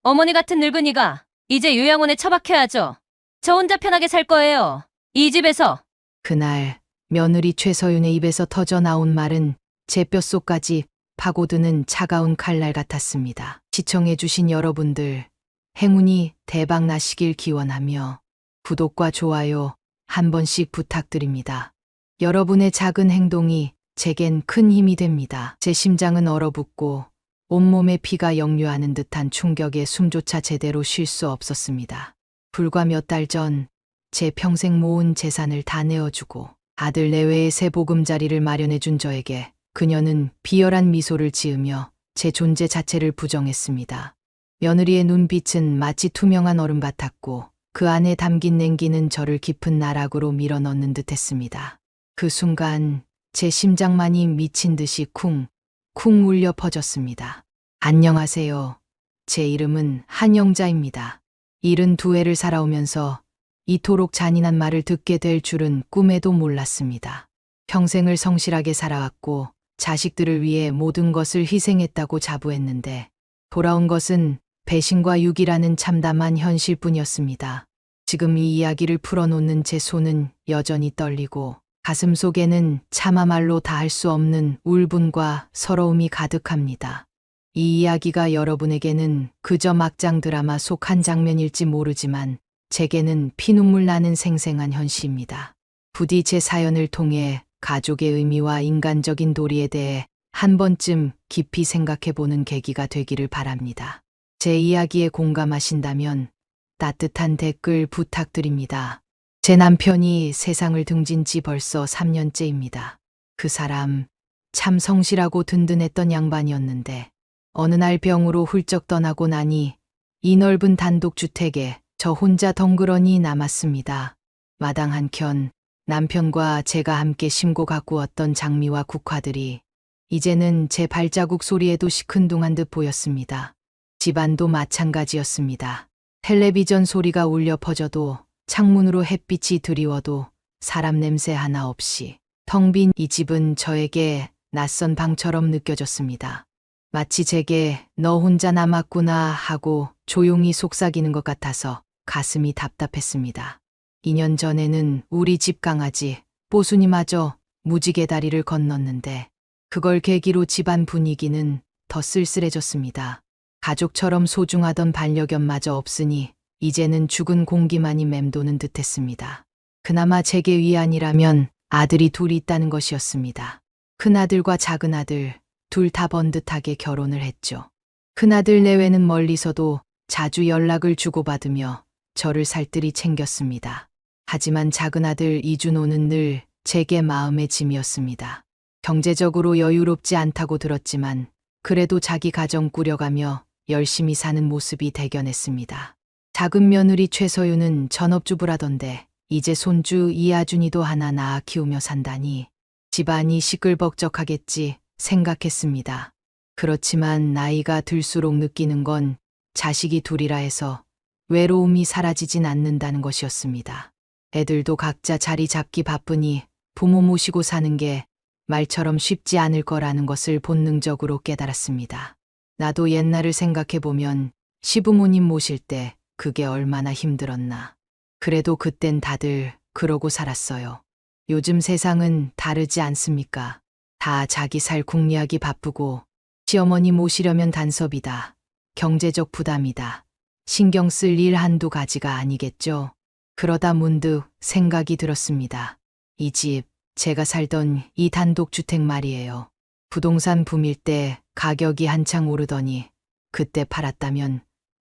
어머니 같은 늙은이가 이제 요양원에 처박혀야죠. 저 혼자 편하게 살 거예요. 이 집에서. 그날 며느리 최서윤의 입에서 터져 나온 말은 제 뼛속까지 파고드는 차가운 칼날 같았습니다. 시청해주신 여러분들, 행운이 대박 나시길 기원하며 구독과 좋아요 한 번씩 부탁드립니다. 여러분의 작은 행동이 제겐 큰 힘이 됩니다. 제 심장은 얼어붙고 온몸에 피가 역류하는 듯한 충격에 숨조차 제대로 쉴 수 없었습니다. 불과 몇 달 전 제 평생 모은 재산을 다 내어주고 아들 내외의 새 보금자리를 마련해준 저에게 그녀는 비열한 미소를 지으며 제 존재 자체를 부정했습니다. 며느리의 눈빛은 마치 투명한 얼음 같았고 그 안에 담긴 냉기는 저를 깊은 나락으로 밀어넣는 듯했습니다. 그 순간 제 심장만이 미친 듯이 쿵 울려 퍼졌습니다. 안녕하세요. 제 이름은 한영자입니다. 72회를 살아오면서 이토록 잔인한 말을 듣게 될 줄은 꿈에도 몰랐습니다. 평생을 성실하게 살아왔고 자식들을 위해 모든 것을 희생했다고 자부했는데 돌아온 것은 배신과 유기라는 참담한 현실뿐이었습니다. 지금 이 이야기를 풀어놓는 제 손은 여전히 떨리고 가슴 속에는 차마 말로 다할 수 없는 울분과 서러움이 가득합니다. 이 이야기가 여러분에게는 그저 막장 드라마 속 한 장면일지 모르지만 제게는 피눈물 나는 생생한 현실입니다. 부디 제 사연을 통해 가족의 의미와 인간적인 도리에 대해 한 번쯤 깊이 생각해보는 계기가 되기를 바랍니다. 제 이야기에 공감하신다면 따뜻한 댓글 부탁드립니다. 제 남편이 세상을 등진 지 벌써 3년째입니다. 그 사람 참 성실하고 든든했던 양반이었는데 어느 날 병으로 훌쩍 떠나고 나니 이 넓은 단독주택에 저 혼자 덩그러니 남았습니다. 마당 한켠 남편과 제가 함께 심고 가꾸었던 장미와 국화들이 이제는 제 발자국 소리에도 시큰둥한 듯 보였습니다. 집안도 마찬가지였습니다. 텔레비전 소리가 울려 퍼져도 창문으로 햇빛이 드리워도 사람 냄새 하나 없이 텅 빈 이 집은 저에게 낯선 방처럼 느껴졌습니다. 마치 제게 너 혼자 남았구나 하고 조용히 속삭이는 것 같아서 가슴이 답답했습니다. 2년 전에는 우리 집 강아지 뽀순이마저 무지개 다리를 건넜는데 그걸 계기로 집안 분위기는 더 쓸쓸해졌습니다. 가족처럼 소중하던 반려견마저 없으니 이제는 죽은 공기만이 맴도는 듯했습니다. 그나마 제게 위안이라면 아들이 둘이 있다는 것이었습니다. 큰아들과 작은아들 둘 다 번듯하게 결혼을 했죠. 큰아들 내외는 멀리서도 자주 연락을 주고받으며 저를 살뜰히 챙겼습니다. 하지만 작은아들 이준호는 늘 제게 마음의 짐이었습니다. 경제적으로 여유롭지 않다고 들었지만 그래도 자기 가정 꾸려가며 열심히 사는 모습이 대견했습니다. 작은 며느리 최서윤은 전업주부라던데 이제 손주 이아준이도 하나 낳아 키우며 산다니 집안이 시끌벅적하겠지 생각했습니다. 그렇지만 나이가 들수록 느끼는 건 자식이 둘이라 해서 외로움이 사라지진 않는다는 것이었습니다. 애들도 각자 자리 잡기 바쁘니 부모 모시고 사는 게 말처럼 쉽지 않을 거라는 것을 본능적으로 깨달았습니다. 나도 옛날을 생각해보면 시부모님 모실 때 그게 얼마나 힘들었나. 그래도 그땐 다들 그러고 살았어요. 요즘 세상은 다르지 않습니까? 다 자기 살 궁리하기 바쁘고 시어머니 모시려면 단섭이다. 경제적 부담이다. 신경 쓸 일 한두 가지가 아니겠죠. 그러다 문득 생각이 들었습니다. 이 집, 제가 살던 이 단독주택 말이에요. 부동산 붐일 때 가격이 한창 오르더니 그때 팔았다면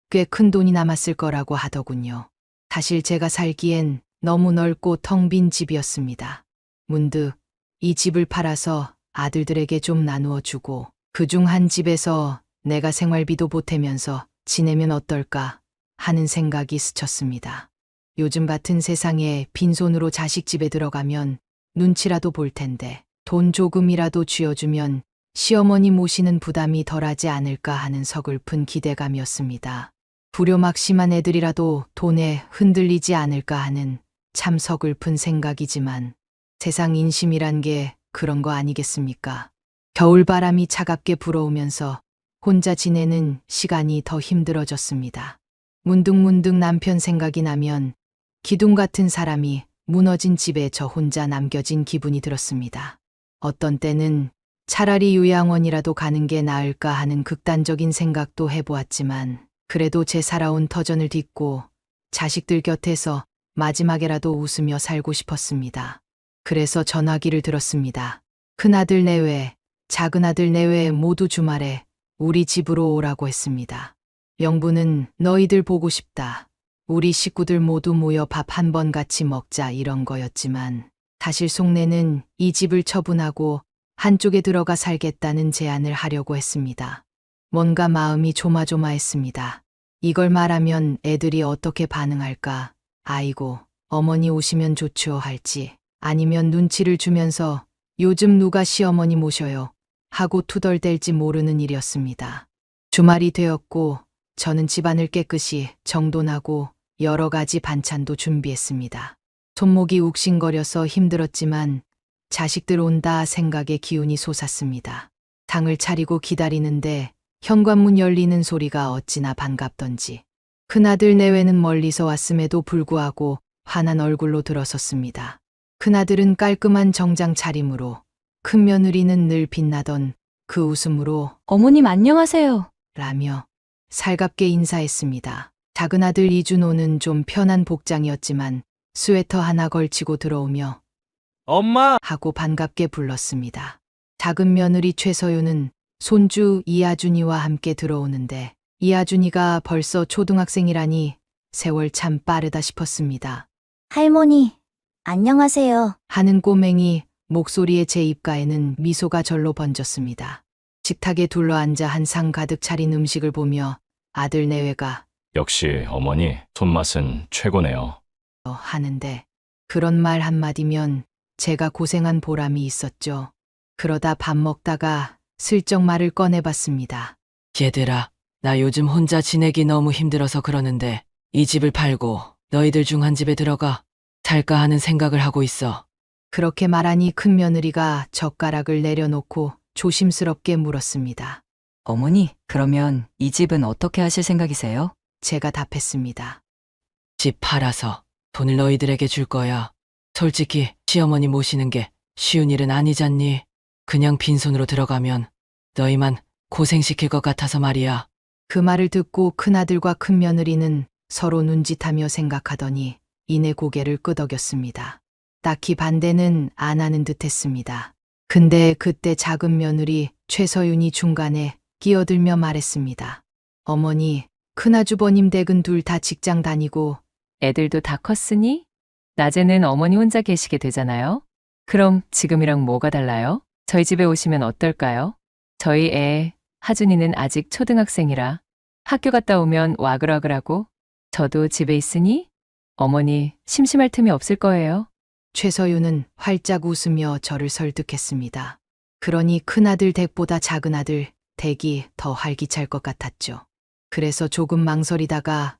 꽤 큰 돈이 남았을 거라고 하더군요. 사실 제가 살기엔 너무 넓고 텅 빈 집이었습니다. 문득 이 집을 팔아서 아들들에게 좀 나누어 주고 그중 한 집에서 내가 생활비도 보태면서 지내면 어떨까 하는 생각이 스쳤습니다. 요즘 같은 세상에 빈손으로 자식 집에 들어가면 눈치라도 볼 텐데 돈 조금이라도 쥐어주면 시어머니 모시는 부담이 덜하지 않을까 하는 서글픈 기대감이었습니다. 불효막 심한 애들이라도 돈에 흔들리지 않을까 하는 참 서글픈 생각이지만 세상 인심이란 게 그런 거 아니겠습니까? 겨울바람이 차갑게 불어오면서 혼자 지내는 시간이 더 힘들어졌습니다. 문득문득 남편 생각이 나면 기둥 같은 사람이 무너진 집에 저 혼자 남겨진 기분이 들었습니다. 어떤 때는 차라리 요양원이라도 가는 게 나을까 하는 극단적인 생각도 해보았지만 그래도 제 살아온 터전을 딛고 자식들 곁에서 마지막에라도 웃으며 살고 싶었습니다. 그래서 전화기를 들었습니다. 큰아들 내외, 작은아들 내외 모두 주말에 우리 집으로 오라고 했습니다. 명분은 너희들 보고 싶다. 우리 식구들 모두 모여 밥 한 번 같이 먹자 이런 거였지만 사실 속내는 이 집을 처분하고 한쪽에 들어가 살겠다는 제안을 하려고 했습니다. 뭔가 마음이 조마조마했습니다. 이걸 말하면 애들이 어떻게 반응할까? 아이고, 어머니 오시면 좋죠 할지 아니면 눈치를 주면서 요즘 누가 시어머니 모셔요 하고 투덜댈지 모르는 일이었습니다. 주말이 되었고 저는 집안을 깨끗이 정돈하고 여러 가지 반찬도 준비했습니다. 손목이 욱신거려서 힘들었지만 자식들 온다 생각에 기운이 솟았습니다. 상을 차리고 기다리는데 현관문 열리는 소리가 어찌나 반갑던지 큰아들 내외는 멀리서 왔음에도 불구하고 환한 얼굴로 들어섰습니다. 큰아들은 깔끔한 정장 차림으로 큰며느리는 늘 빛나던 그 웃음으로 어머님 안녕하세요. 라며 살갑게 인사했습니다. 작은아들 이준호는 좀 편한 복장이었지만 스웨터 하나 걸치고 들어오며 엄마! 하고 반갑게 불렀습니다. 작은 며느리 최서윤은 손주 이하준이와 함께 들어오는데 이하준이가 벌써 초등학생이라니 세월 참 빠르다 싶었습니다. 할머니, 안녕하세요. 하는 꼬맹이 목소리에 제 입가에는 미소가 절로 번졌습니다. 식탁에 둘러앉아 한 상 가득 차린 음식을 보며 아들 내외가 역시 어머니 손맛은 최고네요. 하는데 그런 말 한마디면 제가 고생한 보람이 있었죠. 그러다 밥 먹다가 슬쩍 말을 꺼내봤습니다. 얘들아, 나 요즘 혼자 지내기 너무 힘들어서 그러는데 이 집을 팔고 너희들 중 한 집에 들어가 살까 하는 생각을 하고 있어. 그렇게 말하니 큰며느리가 젓가락을 내려놓고 조심스럽게 물었습니다. 어머니, 그러면 이 집은 어떻게 하실 생각이세요? 제가 답했습니다. 집 팔아서 돈을 너희들에게 줄 거야. 솔직히 시어머니 모시는 게 쉬운 일은 아니잖니. 그냥 빈손으로 들어가면 너희만 고생시킬 것 같아서 말이야. 그 말을 듣고 큰아들과 큰며느리는 서로 눈짓하며 생각하더니 이내 고개를 끄덕였습니다. 딱히 반대는 안 하는 듯 했습니다. 근데 그때 작은 며느리 최서윤이 중간에 끼어들며 말했습니다. 어머니, 큰아주버님 댁은 둘 다 직장 다니고 애들도 다 컸으니 낮에는 어머니 혼자 계시게 되잖아요. 그럼 지금이랑 뭐가 달라요? 저희 집에 오시면 어떨까요? 저희 애 하준이는 아직 초등학생이라 학교 갔다 오면 와글와글하고 저도 집에 있으니 어머니 심심할 틈이 없을 거예요. 최서윤은 활짝 웃으며 저를 설득했습니다. 그러니 큰아들 댁보다 작은아들 댁이 더 활기찰 것 같았죠. 그래서 조금 망설이다가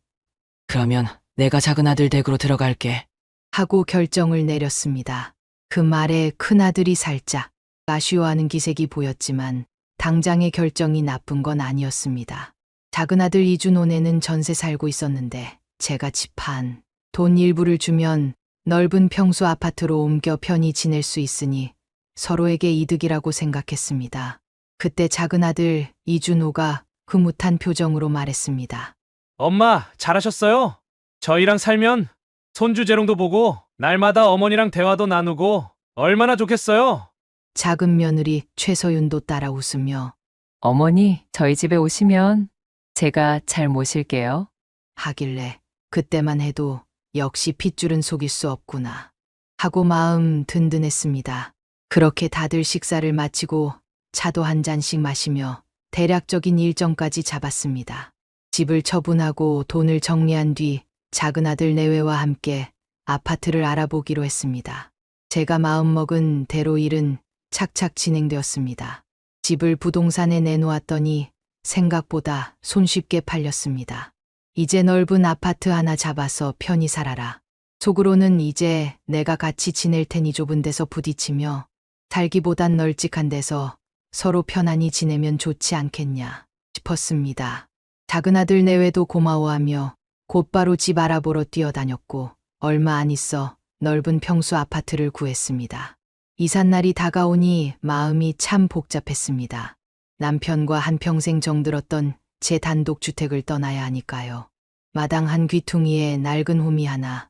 그러면 내가 작은 아들 댁으로 들어갈게. 하고 결정을 내렸습니다. 그 말에 큰아들이 살짝 아쉬워하는 기색이 보였지만 당장의 결정이 나쁜 건 아니었습니다. 작은아들 이준호네는 전세 살고 있었는데 제가 집 한 돈 일부를 주면 넓은 평수 아파트로 옮겨 편히 지낼 수 있으니 서로에게 이득이라고 생각했습니다. 그때 작은아들 이준호가 흐뭇한 표정으로 말했습니다. 엄마, 잘하셨어요. 저희랑 살면 손주 재롱도 보고 날마다 어머니랑 대화도 나누고 얼마나 좋겠어요. 작은 며느리 최서윤도 따라 웃으며 어머니 저희 집에 오시면 제가 잘 모실게요. 하길래 그때만 해도 역시 핏줄은 속일 수 없구나 하고 마음 든든했습니다. 그렇게 다들 식사를 마치고 차도 한 잔씩 마시며 대략적인 일정까지 잡았습니다. 집을 처분하고 돈을 정리한 뒤 작은아들 내외와 함께 아파트를 알아보기로 했습니다. 제가 마음먹은 대로 일은 착착 진행되었습니다. 집을 부동산에 내놓았더니 생각보다 손쉽게 팔렸습니다. 이제 넓은 아파트 하나 잡아서 편히 살아라. 속으로는 이제 내가 같이 지낼 테니 좁은 데서 부딪히며 살기보단 널찍한 데서 서로 편안히 지내면 좋지 않겠냐. 싶었습니다. 작은 아들 내외도 고마워하며 곧바로 집 알아보러 뛰어다녔고 얼마 안 있어 넓은 평수 아파트를 구했습니다. 이삿날이 다가오니 마음이 참 복잡했습니다. 남편과 한평생 정들었던 제 단독주택을 떠나야 하니까요. 마당 한 귀퉁이에 낡은 호미 하나,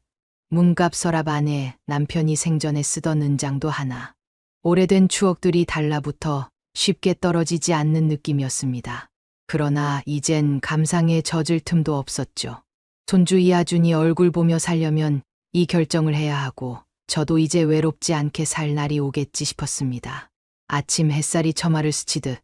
문갑 서랍 안에 남편이 생전에 쓰던 은장도 하나. 오래된 추억들이 달라붙어 쉽게 떨어지지 않는 느낌이었습니다. 그러나 이젠 감상에 젖을 틈도 없었죠. 손주 이하준이 얼굴 보며 살려면 이 결정을 해야 하고 저도 이제 외롭지 않게 살 날이 오겠지 싶었습니다. 아침 햇살이 처마를 스치듯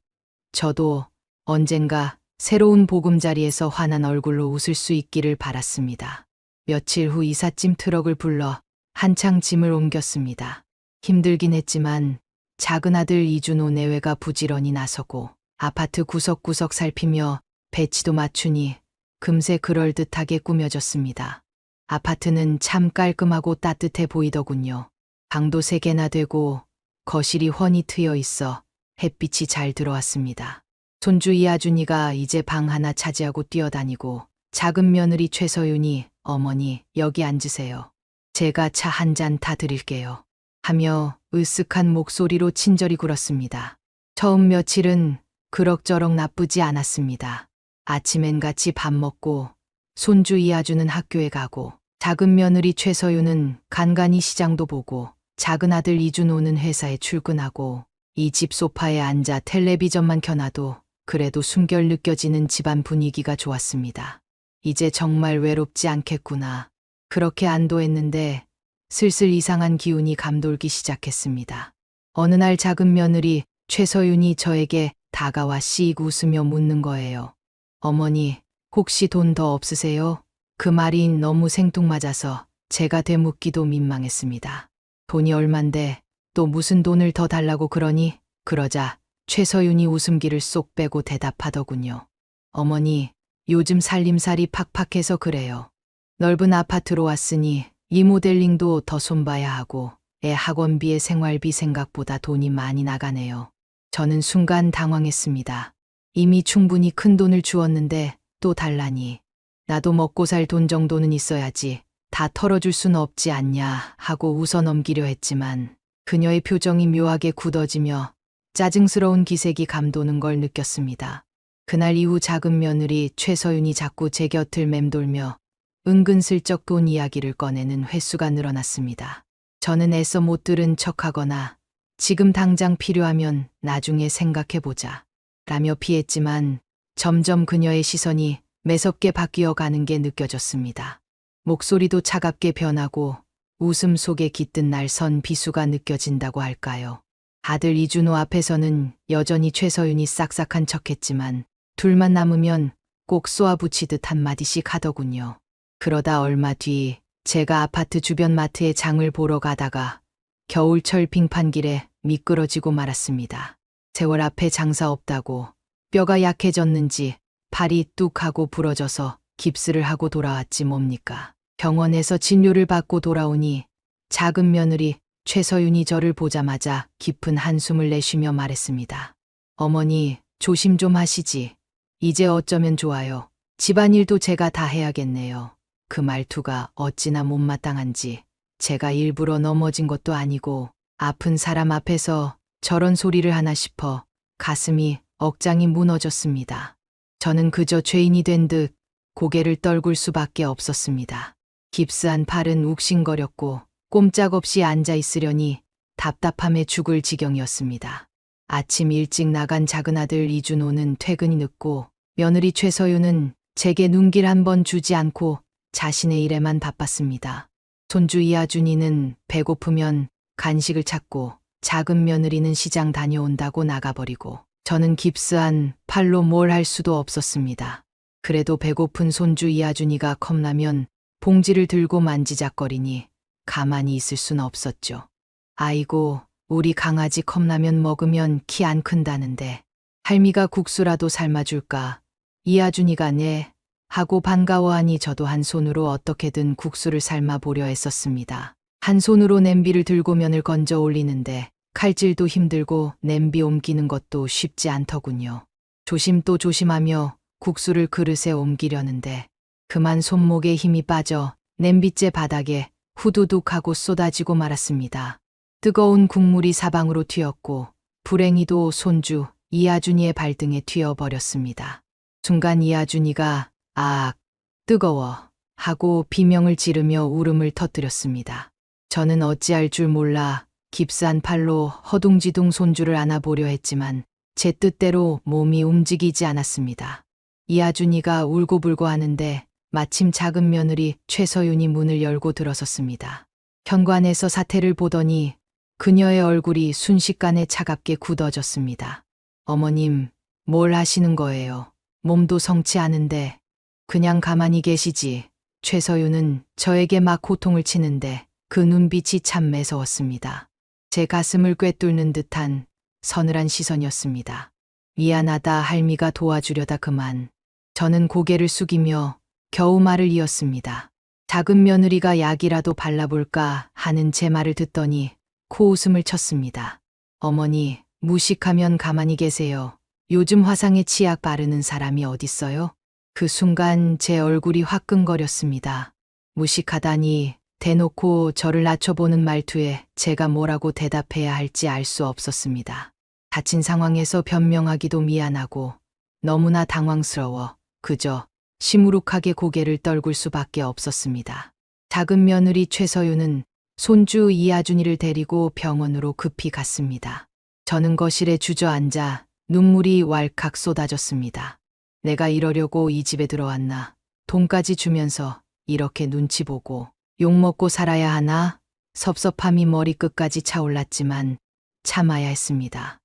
저도 언젠가 새로운 보금자리에서 환한 얼굴로 웃을 수 있기를 바랐습니다. 며칠 후 이삿짐 트럭을 불러 한창 짐을 옮겼습니다. 힘들긴 했지만 작은 아들 이준호 내외가 부지런히 나서고 아파트 구석구석 살피며 배치도 맞추니 금세 그럴듯하게 꾸며졌습니다. 아파트는 참 깔끔하고 따뜻해 보이더군요. 방도 3개나 되고 거실이 훤히 트여 있어 햇빛이 잘 들어왔습니다. 손주 이하준이가 이제 방 하나 차지하고 뛰어다니고 작은 며느리 최서윤이 어머니 여기 앉으세요. 제가 차 한 잔 타 드릴게요. 하며 으쓱한 목소리로 친절히 굴었습니다. 처음 며칠은 그럭저럭 나쁘지 않았습니다. 아침엔 같이 밥 먹고 손주 이하준은 학교에 가고 작은 며느리 최서윤은 간간히 시장도 보고 작은 아들 이준호는 회사에 출근하고 이 집 소파에 앉아 텔레비전만 켜놔도 그래도 숨결 느껴지는 집안 분위기가 좋았습니다. 이제 정말 외롭지 않겠구나. 그렇게 안도했는데 슬슬 이상한 기운이 감돌기 시작했습니다. 어느 날 작은 며느리 최서윤이 저에게 다가와 씩 웃으며 묻는 거예요. 어머니, 혹시 돈 더 없으세요? 그 말이 너무 생뚱맞아서 제가 되묻기도 민망했습니다. 돈이 얼만데 또 무슨 돈을 더 달라고 그러니? 그러자 최서윤이 웃음기를 쏙 빼고 대답하더군요. 어머니, 요즘 살림살이 팍팍해서 그래요. 넓은 아파트로 왔으니 리모델링도 더 손봐야 하고 애 학원비에 생활비 생각보다 돈이 많이 나가네요. 저는 순간 당황했습니다. 이미 충분히 큰 돈을 주었는데 또 달라니. 나도 먹고 살 돈 정도는 있어야지. 다 털어줄 순 없지 않냐 하고 웃어 넘기려 했지만 그녀의 표정이 묘하게 굳어지며 짜증스러운 기색이 감도는 걸 느꼈습니다. 그날 이후 작은 며느리 최서윤이 자꾸 제 곁을 맴돌며 은근슬쩍 돈 이야기를 꺼내는 횟수가 늘어났습니다. 저는 애써 못 들은 척하거나 지금 당장 필요하면 나중에 생각해보자 라며 피했지만 점점 그녀의 시선이 매섭게 바뀌어 가는 게 느껴졌습니다. 목소리도 차갑게 변하고 웃음 속에 깃든 날선 비수가 느껴진다고 할까요. 아들 이준호 앞에서는 여전히 최서윤이 싹싹한 척했지만 둘만 남으면 꼭 쏘아붙이듯 한마디씩 하더군요. 그러다 얼마 뒤 제가 아파트 주변 마트에 장을 보러 가다가 겨울철 빙판길에 미끄러지고 말았습니다. 세월 앞에 장사 없다고 뼈가 약해졌는지 팔이 뚝 하고 부러져서 깁스를 하고 돌아왔지 뭡니까. 병원에서 진료를 받고 돌아오니 작은 며느리 최서윤이 저를 보자마자 깊은 한숨을 내쉬며 말했습니다. 어머니, 조심 좀 하시지. 이제 어쩌면 좋아요. 집안일도 제가 다 해야겠네요. 그 말투가 어찌나 못마땅한지 제가 일부러 넘어진 것도 아니고 아픈 사람 앞에서 저런 소리를 하나 싶어 가슴이 억장이 무너졌습니다. 저는 그저 죄인이 된 듯 고개를 떨굴 수밖에 없었습니다. 깁스한 팔은 욱신거렸고 꼼짝없이 앉아 있으려니 답답함에 죽을 지경이었습니다. 아침 일찍 나간 작은 아들 이준호는 퇴근이 늦고 며느리 최서윤은 제게 눈길 한 번 주지 않고 자신의 일에만 바빴습니다. 손주 이하준이는 배고프면 간식을 찾고 작은 며느리는 시장 다녀온다고 나가버리고 저는 깁스한 팔로 뭘 할 수도 없었습니다. 그래도 배고픈 손주 이하준이가 컵라면 봉지를 들고 만지작거리니 가만히 있을 순 없었죠. 아이고, 우리 강아지 컵라면 먹으면 키 안 큰다는데 할미가 국수라도 삶아줄까? 이하준이가 네 하고 반가워하니 저도 한 손으로 어떻게든 국수를 삶아보려 했었습니다. 한 손으로 냄비를 들고 면을 건져 올리는데 칼질도 힘들고 냄비 옮기는 것도 쉽지 않더군요. 조심 또 조심하며 국수를 그릇에 옮기려는데 그만 손목에 힘이 빠져 냄비째 바닥에 후두둑 하고 쏟아지고 말았습니다. 뜨거운 국물이 사방으로 튀었고 불행히도 손주 이하준이의 발등에 튀어버렸습니다. 순간 이하준이가 아악 뜨거워 하고 비명을 지르며 울음을 터뜨렸습니다. 저는 어찌할 줄 몰라 깁스한 팔로 허둥지둥 손주를 안아보려 했지만 제 뜻대로 몸이 움직이지 않았습니다. 이하준이가 울고불고 하는데 마침 작은 며느리 최서윤이 문을 열고 들어섰습니다. 현관에서 사태를 보더니 그녀의 얼굴이 순식간에 차갑게 굳어졌습니다. 어머님, 뭘 하시는 거예요? 몸도 성치 않은데 그냥 가만히 계시지. 최서윤은 저에게 막 호통을 치는데 그 눈빛이 참 매서웠습니다. 제 가슴을 꿰뚫는 듯한 서늘한 시선이었습니다. 미안하다 할미가 도와주려다 그만. 저는 고개를 숙이며 겨우 말을 이었습니다. 작은 며느리가 약이라도 발라볼까 하는 제 말을 듣더니 코웃음을 쳤습니다. 어머니, 무식하면 가만히 계세요. 요즘 화상에 치약 바르는 사람이 어딨어요? 그 순간 제 얼굴이 화끈거렸습니다. 무식하다니 대놓고 저를 낮춰보는 말투에 제가 뭐라고 대답해야 할지 알 수 없었습니다. 다친 상황에서 변명하기도 미안하고 너무나 당황스러워 그저 시무룩하게 고개를 떨굴 수밖에 없었습니다. 작은 며느리 최서윤은 손주 이하준이를 데리고 병원으로 급히 갔습니다. 저는 거실에 주저앉아 눈물이 왈칵 쏟아졌습니다. 내가 이러려고 이 집에 들어왔나? 돈까지 주면서 이렇게 눈치 보고 욕먹고 살아야 하나? 섭섭함이 머리끝까지 차올랐지만 참아야 했습니다.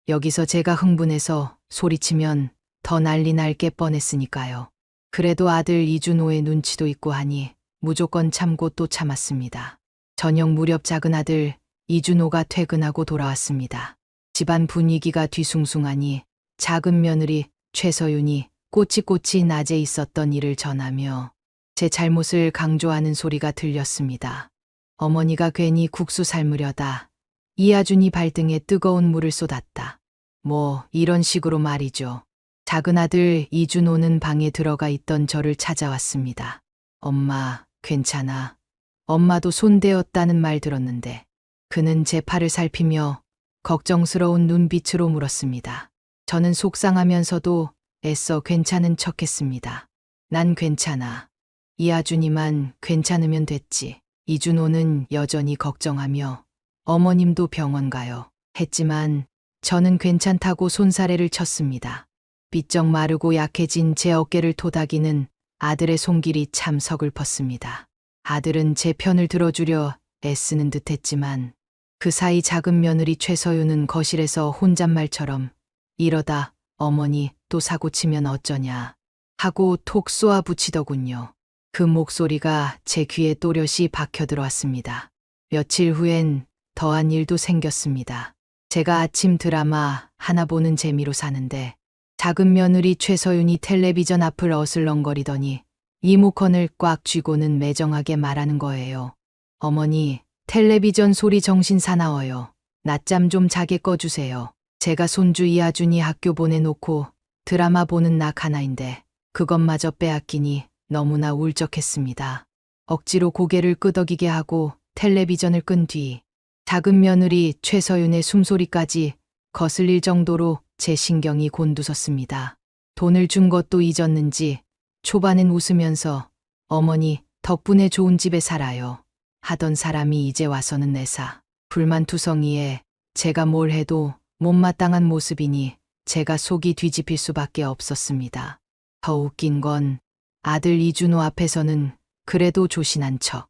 여기서 제가 흥분해서 소리치면 더 난리 날 게 뻔했으니까요. 그래도 아들 이준호의 눈치도 있고 하니 무조건 참고 또 참았습니다. 저녁 무렵 작은 아들 이준호가 퇴근하고 돌아왔습니다. 집안 분위기가 뒤숭숭하니 작은 며느리 최서윤이 꼬치꼬치 낮에 있었던 일을 전하며 제 잘못을 강조하는 소리가 들렸습니다. 어머니가 괜히 국수 삶으려다 이하준이 발등에 뜨거운 물을 쏟았다. 뭐 이런 식으로 말이죠. 작은 아들 이준호는 방에 들어가 있던 저를 찾아왔습니다. 엄마, 괜찮아. 엄마도 손대었다는 말 들었는데. 그는 제 팔을 살피며 걱정스러운 눈빛으로 물었습니다. 저는 속상하면서도 애써 괜찮은 척했습니다. 난 괜찮아. 이하준이만 괜찮으면 됐지. 이준호는 여전히 걱정하며 어머님도 병원 가요. 했지만 저는 괜찮다고 손사래를 쳤습니다. 삐쩍 마르고 약해진 제 어깨를 토닥이는 아들의 손길이 참 서글펐습니다. 아들은 제 편을 들어주려 애쓰는 듯했지만 그 사이 작은 며느리 최서윤은 거실에서 혼잣말처럼 이러다 어머니 또 사고치면 어쩌냐 하고 톡 쏘아 붙이더군요. 그 목소리가 제 귀에 또렷이 박혀 들어왔습니다. 며칠 후엔 더한 일도 생겼습니다. 제가 아침 드라마 하나 보는 재미로 사는데 작은 며느리 최서윤이 텔레비전 앞을 어슬렁거리더니 리모컨을 꽉 쥐고는 매정하게 말하는 거예요. 어머니, 텔레비전 소리 정신 사나워요. 낮잠 좀 자게 꺼주세요. 제가 손주 이하준이 학교 보내놓고 드라마 보는 낙 하나인데 그것마저 빼앗기니 너무나 울적했습니다. 억지로 고개를 끄덕이게 하고 텔레비전을 끈 뒤 작은 며느리 최서윤의 숨소리까지 거슬릴 정도로 제 신경이 곤두섰습니다. 돈을 준 것도 잊었는지 초반엔 웃으면서 어머니 덕분에 좋은 집에 살아요 하던 사람이 이제 와서는 내사 불만투성이에 제가 뭘 해도 못마땅한 모습이니 제가 속이 뒤집힐 수밖에 없었습니다. 더 웃긴 건 아들 이준호 앞에서는 그래도 조신한 척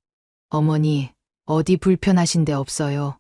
어머니 어디 불편하신 데 없어요?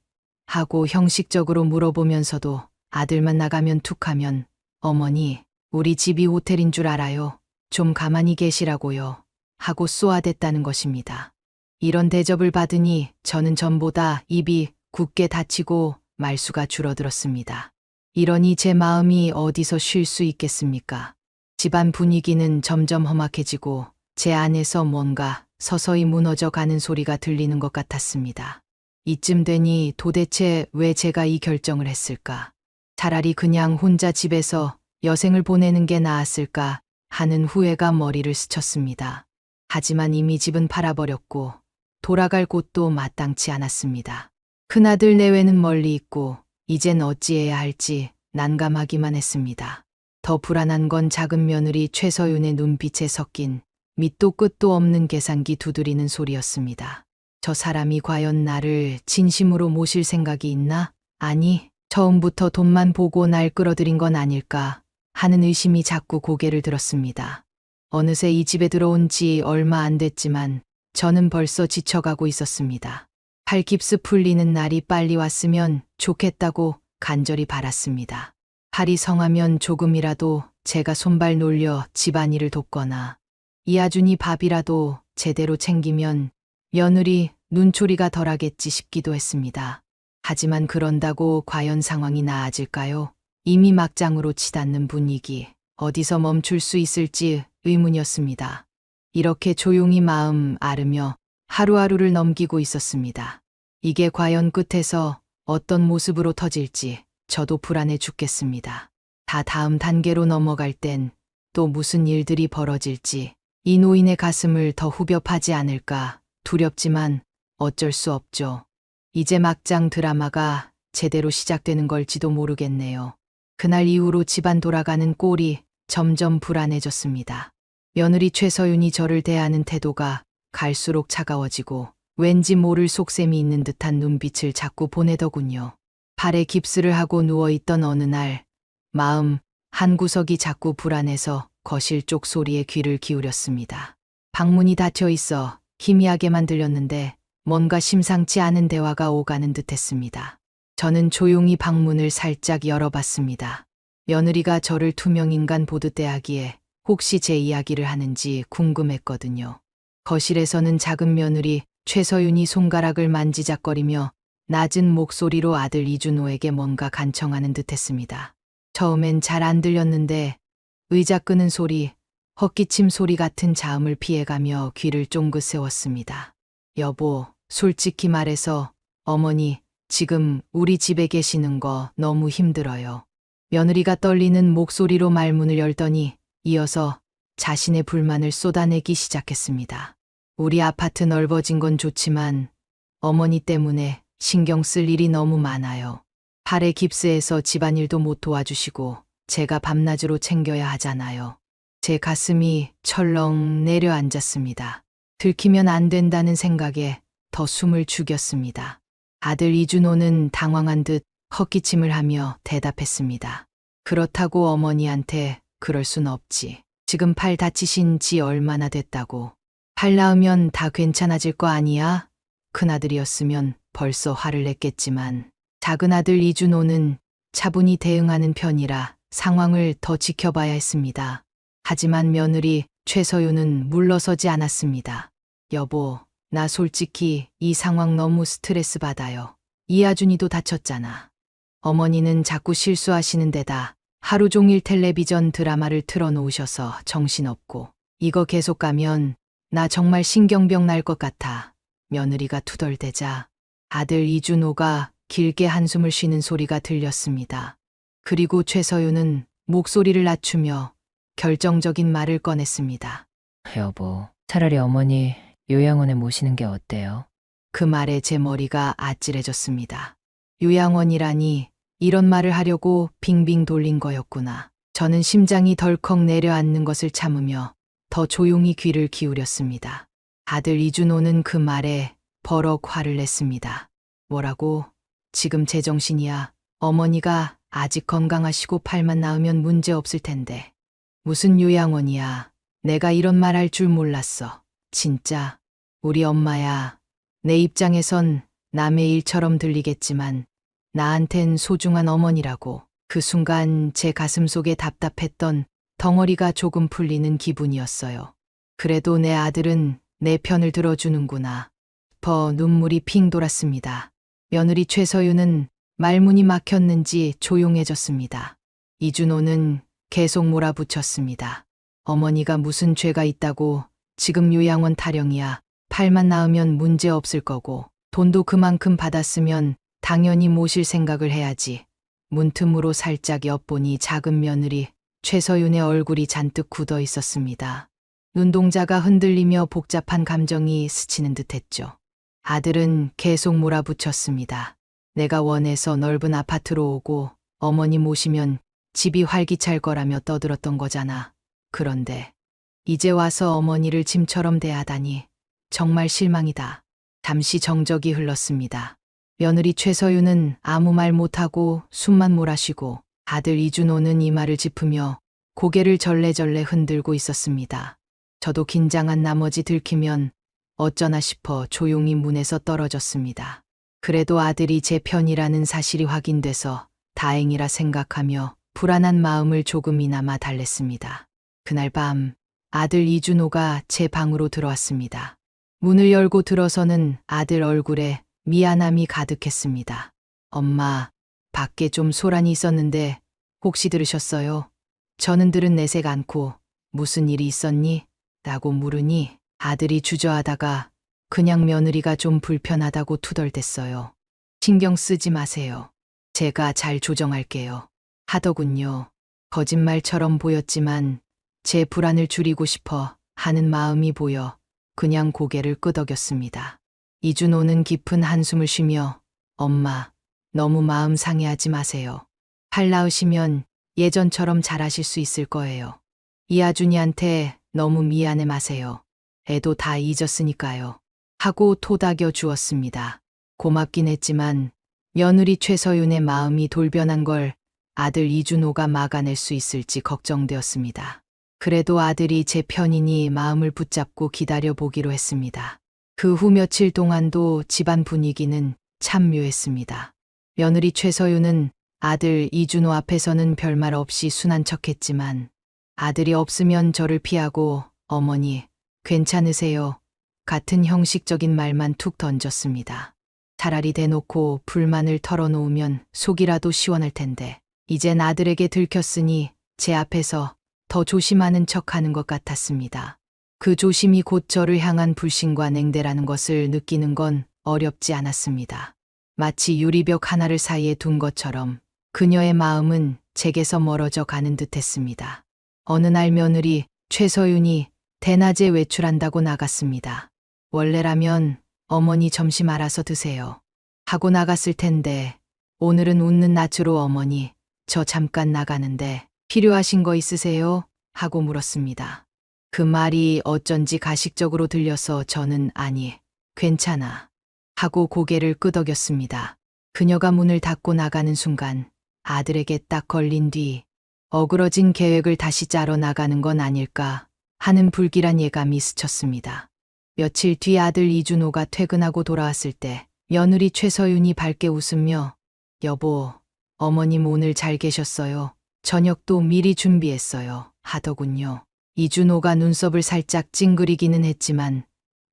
하고 형식적으로 물어보면서도 아들만 나가면 툭하면 어머니 우리 집이 호텔인 줄 알아요? 좀 가만히 계시라고요 하고 쏘아댔다는 것입니다. 이런 대접을 받으니 저는 전보다 입이 굳게 닫히고 말수가 줄어들었습니다. 이러니 제 마음이 어디서 쉴 수 있겠습니까? 집안 분위기는 점점 험악해지고 제 안에서 뭔가 서서히 무너져 가는 소리가 들리는 것 같았습니다. 이쯤 되니 도대체 왜 제가 이 결정을 했을까? 차라리 그냥 혼자 집에서 여생을 보내는 게 나았을까 하는 후회가 머리를 스쳤습니다. 하지만 이미 집은 팔아버렸고 돌아갈 곳도 마땅치 않았습니다. 큰아들 내외는 멀리 있고 이젠 어찌해야 할지 난감하기만 했습니다. 더 불안한 건 작은 며느리 최서윤의 눈빛에 섞인 밑도 끝도 없는 계산기 두드리는 소리였습니다. 저 사람이 과연 나를 진심으로 모실 생각이 있나? 아니, 처음부터 돈만 보고 날 끌어들인 건 아닐까 하는 의심이 자꾸 고개를 들었습니다. 어느새 이 집에 들어온 지 얼마 안 됐지만 저는 벌써 지쳐가고 있었습니다. 팔 깁스 풀리는 날이 빨리 왔으면 좋겠다고 간절히 바랐습니다. 팔이 성하면 조금이라도 제가 손발 놀려 집안일을 돕거나 이하준이 밥이라도 제대로 챙기면 며느리 눈초리가 덜하겠지 싶기도 했습니다. 하지만 그런다고 과연 상황이 나아질까요? 이미 막장으로 치닫는 분위기, 어디서 멈출 수 있을지 의문이었습니다. 이렇게 조용히 마음 앓으며 하루하루를 넘기고 있었습니다. 이게 과연 끝에서 어떤 모습으로 터질지 저도 불안해 죽겠습니다. 다 다음 단계로 넘어갈 땐 또 무슨 일들이 벌어질지 이 노인의 가슴을 더 후벼 파지 않을까 두렵지만 어쩔 수 없죠. 이제 막장 드라마가 제대로 시작되는 걸지도 모르겠네요. 그날 이후로 집안 돌아가는 꼴이 점점 불안해졌습니다. 며느리 최서윤이 저를 대하는 태도가 갈수록 차가워지고 왠지 모를 속셈이 있는 듯한 눈빛을 자꾸 보내더군요. 발에 깁스를 하고 누워있던 어느 날 마음 한구석이 자꾸 불안해서 거실 쪽 소리에 귀를 기울였습니다. 방문이 닫혀 있어 희미하게만 들렸는데 뭔가 심상치 않은 대화가 오가는 듯했습니다. 저는 조용히 방문을 살짝 열어봤습니다. 며느리가 저를 투명인간 보듯 대하기에 혹시 제 이야기를 하는지 궁금했거든요. 거실에서는 작은 며느리 최서윤이 손가락을 만지작거리며 낮은 목소리로 아들 이준호에게 뭔가 간청하는 듯했습니다. 처음엔 잘 안 들렸는데 의자 끄는 소리, 헛기침 소리 같은 자음을 피해가며 귀를 쫑긋 세웠습니다. 여보, 솔직히 말해서 어머니 지금 우리 집에 계시는 거 너무 힘들어요. 며느리가 떨리는 목소리로 말문을 열더니 이어서 자신의 불만을 쏟아내기 시작했습니다. 우리 아파트 넓어진 건 좋지만 어머니 때문에 신경 쓸 일이 너무 많아요. 팔에 깁스해서 집안일도 못 도와주시고 제가 밤낮으로 챙겨야 하잖아요. 제 가슴이 철렁 내려앉았습니다. 들키면 안 된다는 생각에 더 숨을 죽였습니다. 아들 이준호는 당황한 듯 헛기침을 하며 대답했습니다. 그렇다고 어머니한테 그럴 순 없지. 지금 팔 다치신 지 얼마나 됐다고. 팔 나으면 다 괜찮아질 거 아니야? 큰아들이었으면 벌써 화를 냈겠지만 작은아들 이준호는 차분히 대응하는 편이라 상황을 더 지켜봐야 했습니다. 하지만 며느리 최서윤은 물러서지 않았습니다. 여보, 나 솔직히 이 상황 너무 스트레스 받아요. 이하준이도 다쳤잖아. 어머니는 자꾸 실수하시는 데다 하루 종일 텔레비전 드라마를 틀어놓으셔서 정신없고 이거 계속 가면 나 정말 신경병 날 것 같아. 며느리가 투덜대자 아들 이준호가 길게 한숨을 쉬는 소리가 들렸습니다. 그리고 최서윤은 목소리를 낮추며 결정적인 말을 꺼냈습니다. 여보, 차라리 어머니 요양원에 모시는 게 어때요? 그 말에 제 머리가 아찔해졌습니다. 요양원이라니 이런 말을 하려고 빙빙 돌린 거였구나. 저는 심장이 덜컥 내려앉는 것을 참으며 더 조용히 귀를 기울였습니다. 아들 이준호는 그 말에 버럭 화를 냈습니다. 뭐라고? 지금 제정신이야. 어머니가 아직 건강하시고 팔만 나으면 문제 없을 텐데. 무슨 요양원이야. 내가 이런 말 할 줄 몰랐어. 진짜. 우리 엄마야. 내 입장에선 남의 일처럼 들리겠지만 나한텐 소중한 어머니라고. 그 순간 제 가슴 속에 답답했던 덩어리가 조금 풀리는 기분이었어요. 그래도 내 아들은 내 편을 들어주는구나. 더 눈물이 핑 돌았습니다. 며느리 최서윤은 말문이 막혔는지 조용해졌습니다. 이준호는 계속 몰아붙였습니다. 어머니가 무슨 죄가 있다고. 지금 요양원 타령이야. 팔만 나으면 문제 없을 거고 돈도 그만큼 받았으면 당연히 모실 생각을 해야지. 문틈으로 살짝 엿보니 작은 며느리 최서윤의 얼굴이 잔뜩 굳어 있었습니다. 눈동자가 흔들리며 복잡한 감정이 스치는 듯했죠. 아들은 계속 몰아붙였습니다. 내가 원해서 넓은 아파트로 오고 어머니 모시면 집이 활기찰 거라며 떠들었던 거잖아. 그런데 이제 와서 어머니를 짐처럼 대하다니 정말 실망이다. 잠시 정적이 흘렀습니다. 며느리 최서윤은 아무 말 못하고 숨만 몰아쉬고 아들 이준호는 이마를 짚으며 고개를 절레절레 흔들고 있었습니다. 저도 긴장한 나머지 들키면 어쩌나 싶어 조용히 문에서 떨어졌습니다. 그래도 아들이 제 편이라는 사실이 확인돼서 다행이라 생각하며 불안한 마음을 조금이나마 달랬습니다. 그날 밤 아들 이준호가 제 방으로 들어왔습니다. 문을 열고 들어서는 아들 얼굴에 미안함이 가득했습니다. 엄마, 밖에 좀 소란이 있었는데 혹시 들으셨어요? 저는 들은 내색 않고 무슨 일이 있었니? 라고 물으니 아들이 주저하다가 그냥 며느리가 좀 불편하다고 투덜댔어요. 신경 쓰지 마세요. 제가 잘 조정할게요. 하더군요. 거짓말처럼 보였지만 제 불안을 줄이고 싶어 하는 마음이 보여 그냥 고개를 끄덕였습니다. 이준호는 깊은 한숨을 쉬며 엄마, 너무 마음 상해하지 마세요. 팔 나으시면 예전처럼 잘하실 수 있을 거예요. 이아준이한테 너무 미안해 마세요. 애도 다 잊었으니까요. 하고 토닥여 주었습니다. 고맙긴 했지만 며느리 최서윤의 마음이 돌변한 걸 아들 이준호가 막아낼 수 있을지 걱정되었습니다. 그래도 아들이 제 편이니 마음을 붙잡고 기다려보기로 했습니다. 그 후 며칠 동안도 집안 분위기는 참 묘했습니다. 며느리 최서윤은 아들 이준호 앞에서는 별말 없이 순한 척했지만 아들이 없으면 저를 피하고 어머니, 괜찮으세요? 같은 형식적인 말만 툭 던졌습니다. 차라리 대놓고 불만을 털어놓으면 속이라도 시원할 텐데 이젠 아들에게 들켰으니 제 앞에서 더 조심하는 척하는 것 같았습니다. 그 조심이 곧 저를 향한 불신과 냉대라는 것을 느끼는 건 어렵지 않았습니다. 마치 유리벽 하나를 사이에 둔 것처럼 그녀의 마음은 제게서 멀어져 가는 듯했습니다. 어느 날 며느리 최서윤이 대낮에 외출한다고 나갔습니다. 원래라면 어머니 점심 알아서 드세요 하고 나갔을 텐데 오늘은 웃는 낯으로 어머니, 저 잠깐 나가는데 필요하신 거 있으세요? 하고 물었습니다. 그 말이 어쩐지 가식적으로 들려서 저는 아니, 괜찮아 하고 고개를 끄덕였습니다. 그녀가 문을 닫고 나가는 순간 아들에게 딱 걸린 뒤 어그러진 계획을 다시 짜러 나가는 건 아닐까 하는 불길한 예감이 스쳤습니다. 며칠 뒤 아들 이준호가 퇴근하고 돌아왔을 때 며느리 최서윤이 밝게 웃으며 여보, 어머님 오늘 잘 계셨어요. 저녁도 미리 준비했어요. 하더군요. 이준호가 눈썹을 살짝 찡그리기는 했지만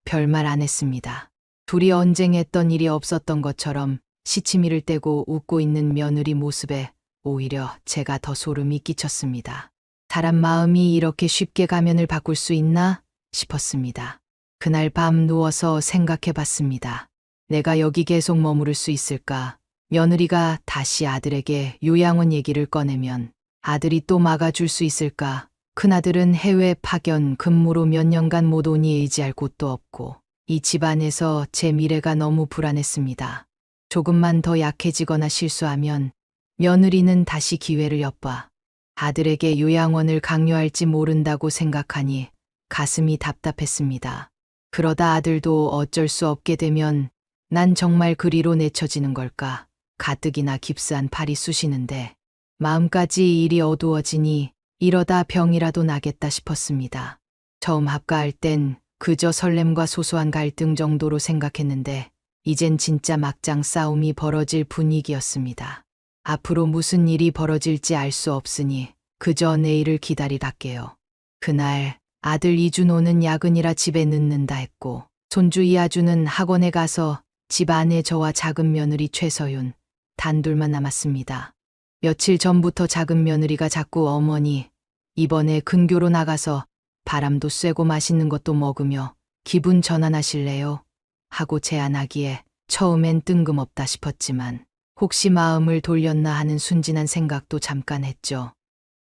별말 안 했습니다. 둘이 언쟁했던 일이 없었던 것처럼 시치미를 떼고 웃고 있는 며느리 모습에 오히려 제가 더 소름이 끼쳤습니다. 사람 마음이 이렇게 쉽게 가면을 바꿀 수 있나 싶었습니다. 그날 밤 누워서 생각해 봤습니다. 내가 여기 계속 머무를 수 있을까? 며느리가 다시 아들에게 요양원 얘기를 꺼내면 아들이 또 막아줄 수 있을까? 큰아들은 해외 파견 근무로 몇 년간 못 오니 의지할 곳도 없고 이 집안에서 제 미래가 너무 불안했습니다. 조금만 더 약해지거나 실수하면 며느리는 다시 기회를 엿봐 아들에게 요양원을 강요할지 모른다고 생각하니 가슴이 답답했습니다. 그러다 아들도 어쩔 수 없게 되면 난 정말 그리로 내쳐지는 걸까? 가뜩이나 깁스한 팔이 쑤시는데 마음까지 일이 어두워지니 이러다 병이라도 나겠다 싶었습니다. 처음 합가할 땐 그저 설렘과 소소한 갈등 정도로 생각했는데 이젠 진짜 막장 싸움이 벌어질 분위기였습니다. 앞으로 무슨 일이 벌어질지 알 수 없으니 그저 내일을 기다리랄게요. 그날 아들 이준호는 야근이라 집에 늦는다 했고 손주 이아주는 학원에 가서 집 안에 저와 작은 며느리 최서윤 단둘만 남았습니다. 며칠 전부터 작은 며느리가 자꾸 어머니 이번에 근교로 나가서 바람도 쐬고 맛있는 것도 먹으며 기분 전환하실래요? 하고 제안하기에 처음엔 뜬금없다 싶었지만 혹시 마음을 돌렸나 하는 순진한 생각도 잠깐 했죠.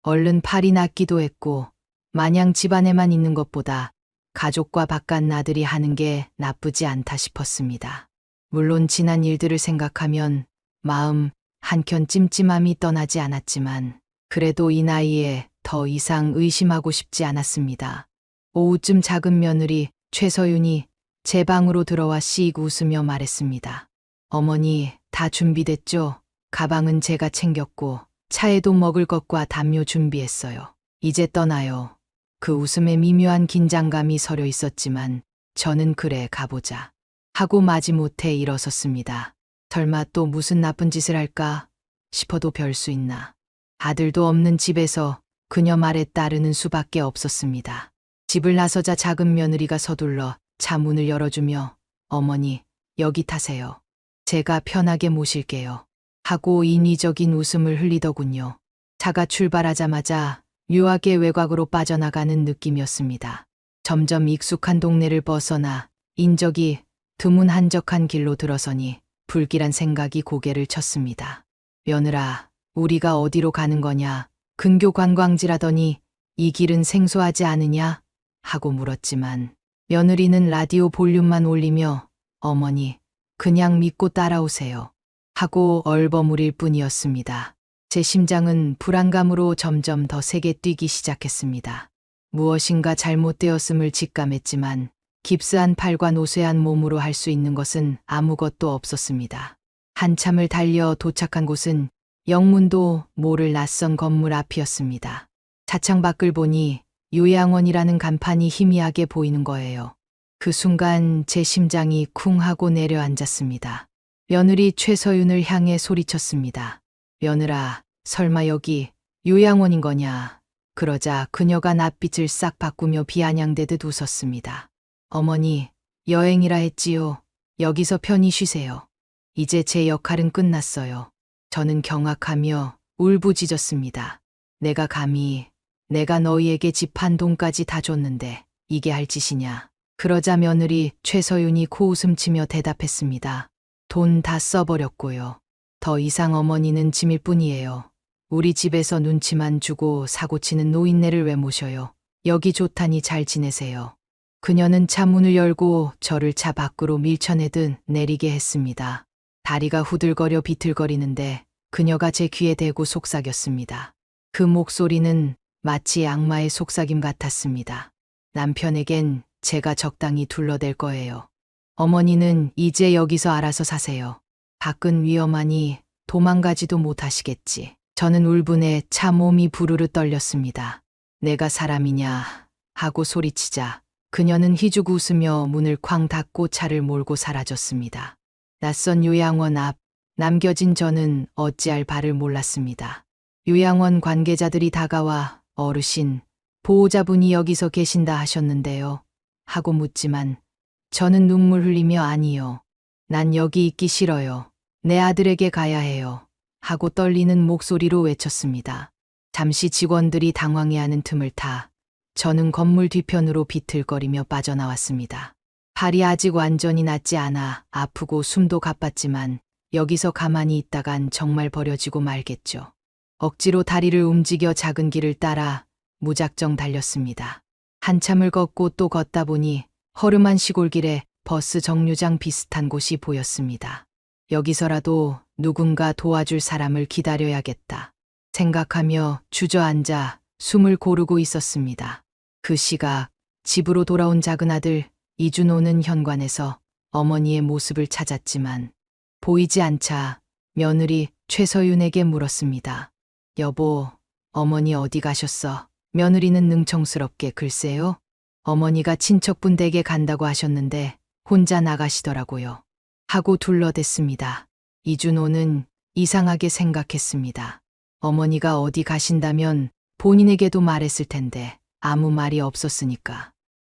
얼른 팔이 낫기도 했고 마냥 집안에만 있는 것보다 가족과 바깥 나들이 하는 게 나쁘지 않다 싶었습니다. 물론 지난 일들을 생각하면 마음 한켠 찜찜함이 떠나지 않았지만 그래도 이 나이에 더 이상 의심하고 싶지 않았습니다. 오후쯤 작은 며느리 최서윤이 제 방으로 들어와 씩 웃으며 말했습니다. 어머니, 다 준비됐죠? 가방은 제가 챙겼고 차에도 먹을 것과 담요 준비했어요. 이제 떠나요. 그 웃음에 미묘한 긴장감이 서려 있었지만 저는 그래 가보자 하고 마지못해 일어섰습니다. 설마 또 무슨 나쁜 짓을 할까 싶어도 별 수 있나. 아들도 없는 집에서 그녀 말에 따르는 수밖에 없었습니다. 집을 나서자 작은 며느리가 서둘러 차 문을 열어주며 어머니, 여기 타세요. 제가 편하게 모실게요. 하고 인위적인 웃음을 흘리더군요. 차가 출발하자마자 묘하게 외곽으로 빠져나가는 느낌이었습니다. 점점 익숙한 동네를 벗어나 인적이 드문 한적한 길로 들어서니 불길한 생각이 고개를 쳤습니다. 며느라, 우리가 어디로 가는 거냐? 근교 관광지라더니 이 길은 생소하지 않으냐? 하고 물었지만 며느리는 라디오 볼륨만 올리며 어머니, 그냥 믿고 따라오세요. 하고 얼버무릴 뿐이었습니다. 제 심장은 불안감으로 점점 더 세게 뛰기 시작했습니다. 무엇인가 잘못되었음을 직감했지만 깁스한 팔과 노쇠한 몸으로 할 수 있는 것은 아무것도 없었습니다. 한참을 달려 도착한 곳은 영문도 모를 낯선 건물 앞이었습니다. 차창 밖을 보니 요양원이라는 간판이 희미하게 보이는 거예요. 그 순간 제 심장이 쿵 하고 내려앉았습니다. 며느리 최서윤을 향해 소리쳤습니다. 며느라, 설마 여기 요양원인 거냐? 그러자 그녀가 낯빛을 싹 바꾸며 비아냥대듯 웃었습니다. 어머니, 여행이라 했지요. 여기서 편히 쉬세요. 이제 제 역할은 끝났어요. 저는 경악하며 울부짖었습니다. 내가 감히, 내가 너희에게 집 한 동까지 다 줬는데 이게 할 짓이냐. 그러자 며느리 최서윤이 코웃음치며 대답했습니다. 돈 다 써버렸고요. 더 이상 어머니는 짐일 뿐이에요. 우리 집에서 눈치만 주고 사고치는 노인네를 왜 모셔요. 여기 좋다니 잘 지내세요. 그녀는 차 문을 열고 저를 차 밖으로 밀쳐내듯 내리게 했습니다. 다리가 후들거려 비틀거리는데 그녀가 제 귀에 대고 속삭였습니다. 그 목소리는 마치 악마의 속삭임 같았습니다. 남편에겐 제가 적당히 둘러댈 거예요. 어머니는 이제 여기서 알아서 사세요. 밖은 위험하니 도망가지도 못하시겠지. 저는 울분에 차 몸이 부르르 떨렸습니다. 내가 사람이냐 하고 소리치자 그녀는 희죽 웃으며 문을 쾅 닫고 차를 몰고 사라졌습니다. 낯선 요양원 앞 남겨진 저는 어찌할 바를 몰랐습니다. 요양원 관계자들이 다가와 어르신, 보호자분이 여기서 계신다 하셨는데요. 하고 묻지만 저는 눈물 흘리며 아니요. 난 여기 있기 싫어요. 내 아들에게 가야 해요. 하고 떨리는 목소리로 외쳤습니다. 잠시 직원들이 당황해하는 틈을 타 저는 건물 뒤편으로 비틀거리며 빠져나왔습니다. 팔이 아직 완전히 낫지 않아 아프고 숨도 가빴지만 여기서 가만히 있다간 정말 버려지고 말겠죠. 억지로 다리를 움직여 작은 길을 따라 무작정 달렸습니다. 한참을 걷고 또 걷다 보니 허름한 시골길에 버스 정류장 비슷한 곳이 보였습니다. 여기서라도 누군가 도와줄 사람을 기다려야겠다 생각하며 주저앉아 숨을 고르고 있었습니다. 그 시각 집으로 돌아온 작은 아들 이준호는 현관에서 어머니의 모습을 찾았지만 보이지 않자 며느리 최서윤에게 물었습니다. 여보, 어머니 어디 가셨어? 며느리는 능청스럽게 글쎄요. 어머니가 친척분 댁에 간다고 하셨는데 혼자 나가시더라고요. 하고 둘러댔습니다. 이준호는 이상하게 생각했습니다. 어머니가 어디 가신다면 본인에게도 말했을 텐데 아무 말이 없었으니까.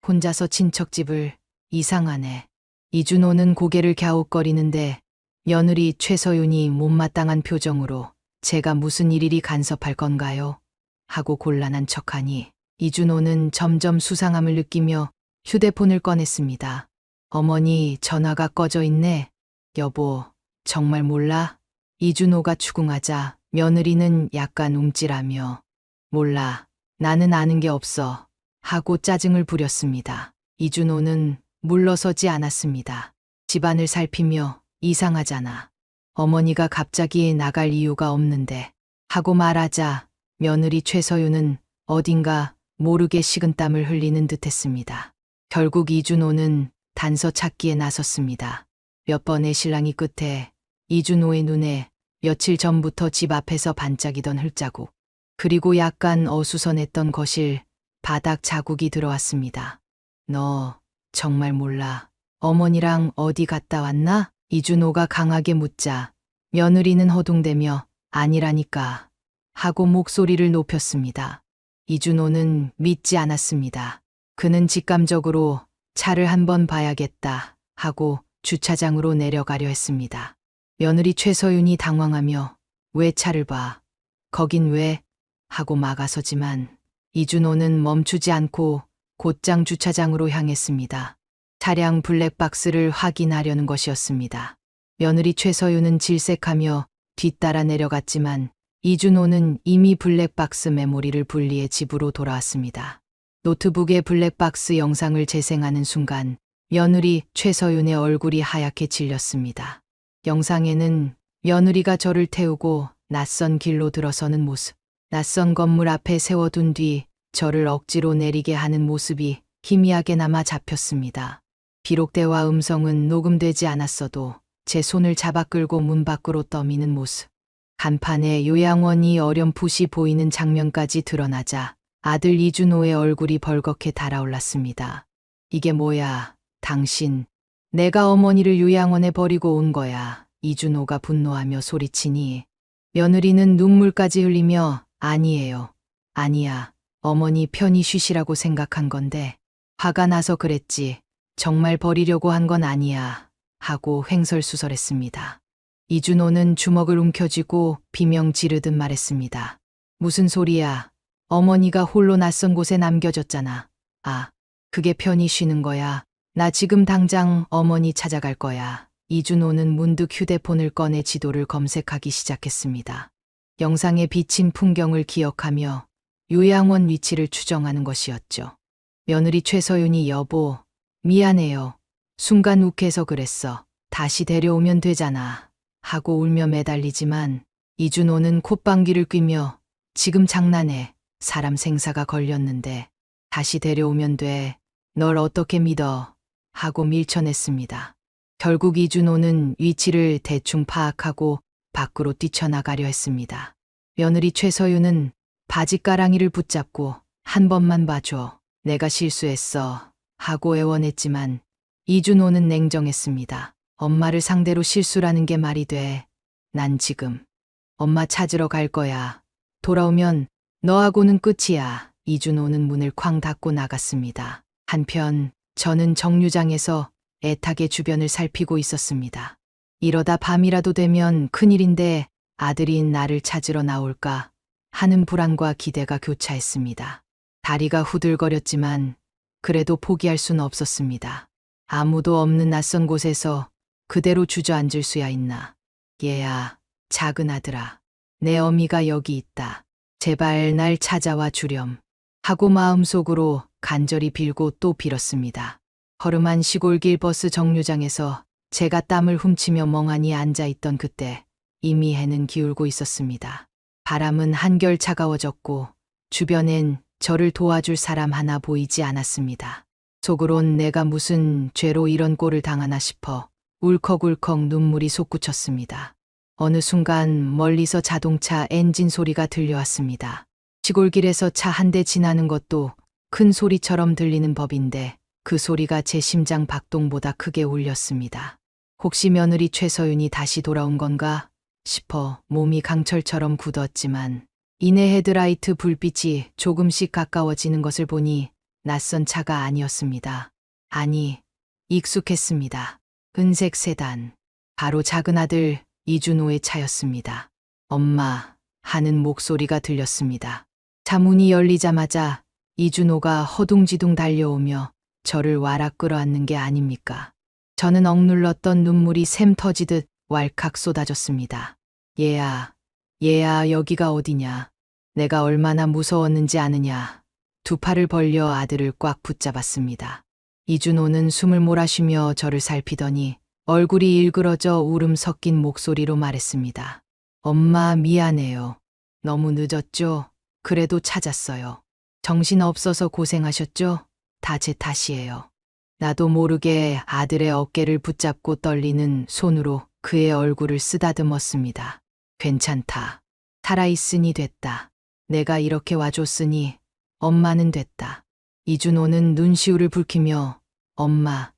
혼자서 친척집을 이상하네. 이준호는 고개를 갸웃거리는데 며느리 최서윤이 못마땅한 표정으로 제가 무슨 일이리 간섭할 건가요? 하고 곤란한 척하니 이준호는 점점 수상함을 느끼며 휴대폰을 꺼냈습니다. 어머니 전화가 꺼져 있네. 여보, 정말 몰라? 이준호가 추궁하자 며느리는 약간 움찔하며 몰라. 나는 아는 게 없어. 하고 짜증을 부렸습니다. 이준호는 물러서지 않았습니다. 집안을 살피며 이상하잖아. 어머니가 갑자기 나갈 이유가 없는데 하고 말하자 며느리 최서윤은 어딘가 모르게 식은땀을 흘리는 듯했습니다. 결국 이준호는 단서 찾기에 나섰습니다. 몇 번의 실랑이 끝에 이준호의 눈에 며칠 전부터 집 앞에서 반짝이던 흙자국, 그리고 약간 어수선했던 거실 바닥 자국이 들어왔습니다. 너 정말 몰라. 어머니랑 어디 갔다 왔나? 이준호가 강하게 묻자 며느리는 허둥대며 아니라니까 하고 목소리를 높였습니다. 이준호는 믿지 않았습니다. 그는 직감적으로 차를 한번 봐야겠다 하고 주차장으로 내려가려 했습니다. 며느리 최서윤이 당황하며 왜 차를 봐? 거긴 왜? 하고 막아서지만 이준호는 멈추지 않고 곧장 주차장으로 향했습니다. 차량 블랙박스를 확인하려는 것이었습니다. 며느리 최서윤은 질색하며 뒤따라 내려갔지만 이준호는 이미 블랙박스 메모리를 분리해 집으로 돌아왔습니다. 노트북에 블랙박스 영상을 재생하는 순간 며느리 최서윤의 얼굴이 하얗게 질렸습니다. 영상에는 며느리가 저를 태우고 낯선 길로 들어서는 모습, 낯선 건물 앞에 세워둔 뒤 저를 억지로 내리게 하는 모습이 희미하게나마 잡혔습니다. 비록 대화 음성은 녹음되지 않았어도 제 손을 잡아 끌고 문 밖으로 떠미는 모습, 간판에 요양원이 어렴풋이 보이는 장면까지 드러나자 아들 이준호의 얼굴이 벌겋게 달아올랐습니다. 이게 뭐야, 당신. 내가 어머니를 요양원에 버리고 온 거야. 이준호가 분노하며 소리치니 며느리는 눈물까지 흘리며 아니에요. 아니야. 어머니 편히 쉬시라고 생각한 건데 화가 나서 그랬지. 정말 버리려고 한 건 아니야. 하고 횡설수설했습니다. 이준호는 주먹을 움켜쥐고 비명 지르듯 말했습니다. 무슨 소리야. 어머니가 홀로 낯선 곳에 남겨졌잖아. 아, 그게 편히 쉬는 거야. 나 지금 당장 어머니 찾아갈 거야. 이준호는 문득 휴대폰을 꺼내 지도를 검색하기 시작했습니다. 영상에 비친 풍경을 기억하며 요양원 위치를 추정하는 것이었죠. 며느리 최서윤이 여보, 미안해요. 순간 욱해서 그랬어. 다시 데려오면 되잖아. 하고 울며 매달리지만 이준호는 콧방귀를 뀌며 지금 장난해. 사람 생사가 걸렸는데 다시 데려오면 돼. 널 어떻게 믿어. 하고 밀쳐냈습니다. 결국 이준호는 위치를 대충 파악하고 밖으로 뛰쳐나가려 했습니다. 며느리 최서윤은 바지가랑이를 붙잡고 한 번만 봐줘. 내가 실수했어. 하고 애원했지만 이준호는 냉정했습니다. 엄마를 상대로 실수라는 게 말이 돼. 난 지금 엄마 찾으러 갈 거야. 돌아오면 너하고는 끝이야. 이준호는 문을 쾅 닫고 나갔습니다. 한편 저는 정류장에서 애타게 주변을 살피고 있었습니다. 이러다 밤이라도 되면 큰일인데 아들인 나를 찾으러 나올까 하는 불안과 기대가 교차했습니다. 다리가 후들거렸지만 그래도 포기할 수는 없었습니다. 아무도 없는 낯선 곳에서 그대로 주저앉을 수야 있나. 얘야, 작은 아들아. 내 어미가 여기 있다. 제발 날 찾아와 주렴. 하고 마음속으로 간절히 빌고 또 빌었습니다. 허름한 시골길 버스 정류장에서 제가 땀을 훔치며 멍하니 앉아있던 그때 이미 해는 기울고 있었습니다. 바람은 한결 차가워졌고 주변엔 저를 도와줄 사람 하나 보이지 않았습니다. 속으론 내가 무슨 죄로 이런 꼴을 당하나 싶어 울컥울컥 눈물이 솟구쳤습니다. 어느 순간 멀리서 자동차 엔진 소리가 들려왔습니다. 시골길에서 차 한 대 지나는 것도 큰 소리처럼 들리는 법인데 그 소리가 제 심장 박동보다 크게 울렸습니다. 혹시 며느리 최서윤이 다시 돌아온 건가 싶어 몸이 강철처럼 굳었지만 이내 헤드라이트 불빛이 조금씩 가까워지는 것을 보니 낯선 차가 아니었습니다. 아니, 익숙했습니다. 은색 세단. 바로 작은 아들 이준호의 차였습니다. 엄마 하는 목소리가 들렸습니다. 차 문이 열리자마자 이준호가 허둥지둥 달려오며 저를 와락 끌어안는 게 아닙니까? 저는 억눌렀던 눈물이 샘 터지듯 왈칵 쏟아졌습니다. 얘야, 얘야, 여기가 어디냐? 내가 얼마나 무서웠는지 아느냐. 두 팔을 벌려 아들을 꽉 붙잡았습니다. 이준호는 숨을 몰아쉬며 저를 살피더니 얼굴이 일그러져 울음 섞인 목소리로 말했습니다. 엄마, 미안해요. 너무 늦었죠? 그래도 찾았어요. 정신 없어서 고생하셨죠? 다 제 탓이에요. 나도 모르게 아들의 어깨를 붙잡고 떨리는 손으로 그의 얼굴을 쓰다듬었습니다. 괜찮다. 살아있으니 됐다. 내가 이렇게 와줬으니 엄마는 됐다. 이준호는 눈시울을 붉히며 엄마,